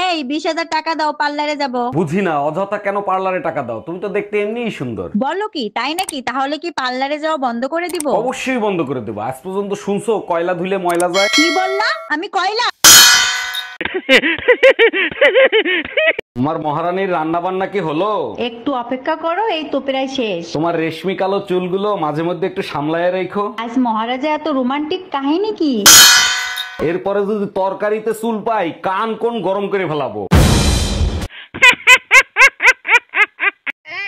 এই 20,000 টাকা দাও, পার্লারে যাব। বুঝি না অযথা কেন পার্লারে টাকা দাও, তুমি তো দেখতে এমনিই সুন্দর। বলো কি, তাই নাকি? তাহলে কি পার্লারে যাওয়া বন্ধ করে দিব? অবশ্যই বন্ধ করে দেবো। আজ পর্যন্ত শুনছো কয়লা ধুলে ময়লা যায়? কি বললা? আমি কয়লা? তোমার মহারানীর রান্না বান্না কি হলো? একটু অপেক্ষা করো, এই তো প্রায় শেষ। তোমার রেশমি কালো চুলগুলো মাঝে মধ্যে একটু সামলায় রেখো। আজ মহারাজা এত রোমান্টিক কাহিনী কি? এরপরে যদি তরকারিতে চুল পাই কান কোন গরম করে ফেলাবো।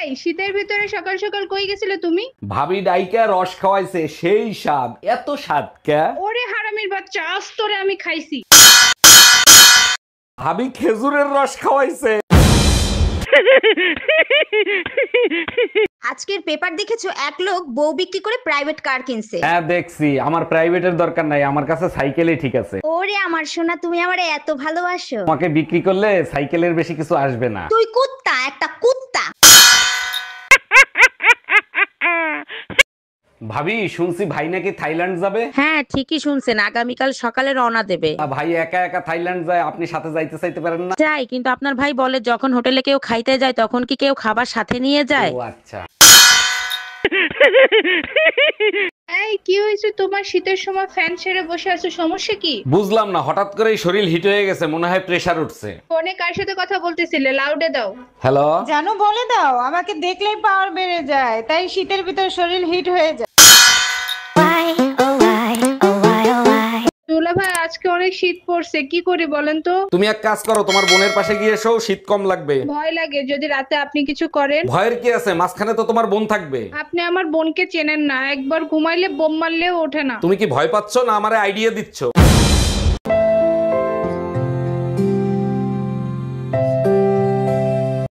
এই শীতের ভিতরে সকাল সকাল কই গেছিলে তুমি? ভাবি ডাইকা রস খাওয়াইছে, সেই স্বাদ। এত স্বাদ কে? ওরে হারামির বাচ্চা, আজ তোরে আমি খাইছি। ভাবি খেজুরের রস খাওয়াইছে। আজকের পেপার দেখেছো? এক লোক বউ বিক্রি করে প্রাইভেট কার কিনছে। হ্যাঁ দেখছি, আমার প্রাইভেটের দরকার নাই, আমার কাছে সাইকেলই ঠিক আছে। ওরে আমার সোনা, তুমি আমারে এত ভালোবাসো। তোমাকে বিক্রি করলে সাইকেলের বেশি কিছু আসবে না। তুই কুত্তা, একটা কুত্তা। ভাবি শুনছি ভাই নাকি থাইল্যান্ড যাবে। হ্যাঁ, ঠিকই শুনছেন, আগামীকাল সকালে রওনা দেবে। ভাই একা একা থাইল্যান্ড যায়, আপনি সাথে যাইতে চাইতে পারেন না? যাই, কিন্তু আপনার ভাই বলে যখন হোটেলে কেউ খাইতে যায় তখন কি কেউ খাবার সাথে নিয়ে যায়? ও আচ্ছা। এই কি হয়েছে তোমার? শীতের সময় ফ্যান ছেড়ে বসে আছো, সমস্যা কি? বুঝলাম না, হঠাৎ করেই শরীর হিট হয়ে গেছে, মনে হয় প্রেসার উঠছে। ফোনে কার সাথে কথা বলতেছিলে? লাউডে দাও। হ্যালো। জানো, বলে দাও, আমাকে দেখলেই পাওয়ার বেড়ে যায়, তাই শীতের ভিতর শরীর হিট হয়ে যায়। দুলা ভাই, আজকে অনেক শীত পড়ছে, কি করি বলেন তো? তুমি এক কাজ করো, তোমার বোনের পাশে গিয়ে এসো, শীত কম লাগবে। ভয় লাগে যদি রাতে আপনি কিছু করেন। ভয়ের কি আছে, মাঝখানে তো তোমার বোন থাকবে। আপনি আমার বোনকে চেনেন না, একবার ঘুমাইলে বোম মারলেও ওঠে না। তুমি কি ভয় পাচ্ছ না আমারে আইডিয়া দিচ্ছ?